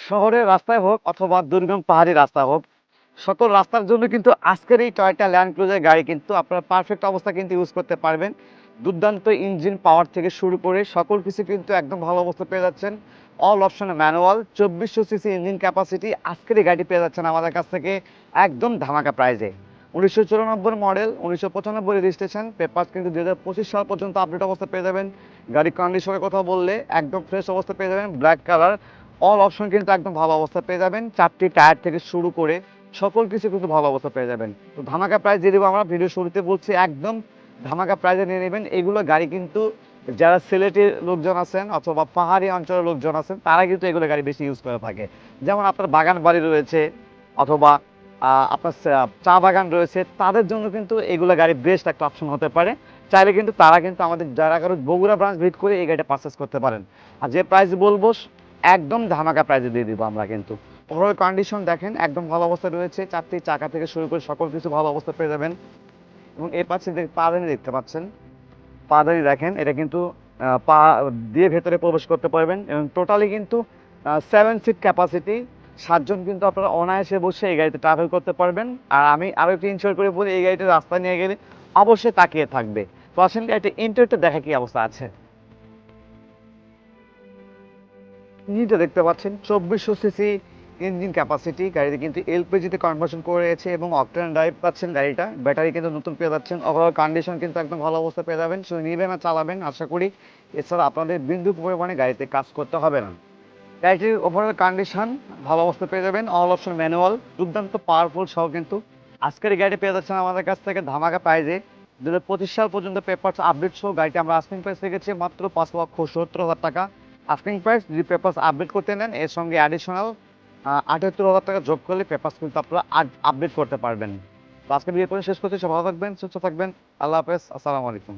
শহরের রাস্তায় হোক অথবা দুর্গম পাহাড়ি রাস্তা হোক, সকল রাস্তার জন্য কিন্তু আজকের এই টয়োটা ল্যান্ড ক্রুজার গাড়ি কিন্তু আপনারা পারফেক্ট অবস্থা কিন্তু ইউজ করতে পারবেন। দুর্দান্ত ইঞ্জিন পাওয়ার থেকে শুরু করে সকল কিছু কিন্তু একদম ভালো অবস্থা পেয়ে যাচ্ছেন। অল অপশনে ম্যানুয়াল 2400 সিসি ইঞ্জিন ক্যাপাসিটি আজকের এই গাড়ি পেয়ে যাচ্ছেন আমাদের কাছ থেকে একদম ধামাকা প্রাইজে। 1994 মডেল, 1995 রেজিস্ট্রেশন, পেপারস কিন্তু 2025 সাল পর্যন্ত আপডেট অবস্থা পেয়ে যাবেন। গাড়ির কন্ডিশনের কথা বললে একদম ফ্রেশ অবস্থা পেয়ে যাবেন, ব্ল্যাক কালার। অল অপশন কিন্তু একদম ভালো অবস্থা পেয়ে যাবেন, 4টি টায়ার থেকে শুরু করে সকল কিছু কিন্তু ভালো অবস্থা পেয়ে যাবেন। তো ধামাকা প্রাইস দিয়ে দেবো আমরা, ভিডিও শুরুতে বলছি একদম ধামাকা প্রাইজে নিয়ে নেবেন। এগুলো গাড়ি কিন্তু যারা সিলেটের লোকজন আছেন অথবা পাহাড়ি অঞ্চলের লোকজন আছেন তারা কিন্তু এগুলো গাড়ি বেশি ইউজ করে থাকে। যেমন আপনার বাগান বাড়ি রয়েছে অথবা আপনার চা বাগান রয়েছে, তাদের জন্য কিন্তু এগুলো গাড়ি বেস্ট একটা অপশন হতে পারে। চাইলে কিন্তু তারা কিন্তু আমাদের যারা কারো বগুড়া ব্রাঞ্চ ভিজিট করে এই গাড়িটা পারচেস করতে পারেন। আর যে প্রাইস বলবো একদম ধামাকা প্রাইজে দিয়ে দিব আমরা কিন্তু। ওভারঅল কন্ডিশন দেখেন একদম ভালো অবস্থা রয়েছে, 4টি চাকা থেকে শুরু করে সকল কিছু ভালো অবস্থা পেয়ে যাবেন। এবং এর পাশে পাদানি দেখতে পাচ্ছেন, পাদানি দেখেন এটা কিন্তু পা দিয়ে ভেতরে প্রবেশ করতে পারবেন এবং টোটালি কিন্তু 7 সিট ক্যাপাসিটি, 7 জন কিন্তু আপনারা অনায়াসে বসে এই গাড়িতে ট্রাভেল করতে পারবেন। আর আমি আরও একটু ইনশিওর করে বলি, এই গাড়িটা রাস্তা নিয়ে গেলে অবশ্যই তাকিয়ে থাকবে। তো আসেন গাড়িটা ইন্টারটা দেখা কি অবস্থা আছে। ইঞ্জিনটা দেখতে পাচ্ছেন 2400 সিসি ইঞ্জিন ক্যাপাসিটি, গাড়িতে কিন্তু এলপিজিতে কনভার্সন করেছে এবং অকটেন ড্রাইভ পাচ্ছেন গাড়িটা। ব্যাটারি কিন্তু নতুন পেয়ে যাচ্ছেন। ওভারঅল কন্ডিশন কিন্তু একদম ভালো অবস্থা পেয়ে যাবেন, শুধু নেবেন আর চালাবেন আশা করি। এছাড়া আপনাদের বিন্দু পরিমাণে গাড়িতে কাজ করতে হবে না। গাড়িটির ওভারঅল কন্ডিশন ভালো অবস্থা পেয়ে যাবেন, অল অপশন ম্যানুয়াল, দুর্দান্ত পাওয়ারফুল সহ কিন্তু আজকের এই গাড়িটি পেয়ে যাচ্ছেন আমাদের কাছ থেকে ধামাকা প্রাইজে। 2025 সাল পর্যন্ত পেপারস আপডেট সহ গাড়িটি আমরা আস্কিং প্রাইস রেখেছি মাত্র 5,70,000 টাকা। আস্কিং প্রাইস, যদি পেপারস আপডেট করতে নেন এর সঙ্গে অ্যাডিশনাল 78,000 টাকা যোগ করলে পেপারস কিন্তু আপনারা আপডেট করতে পারবেন। তো আজকে ভিডিও করে শেষ করতে, সব ভালো থাকবেন, সুস্থ থাকবেন, আল্লাহ হাফেজ, আসসালামু আলাইকুম।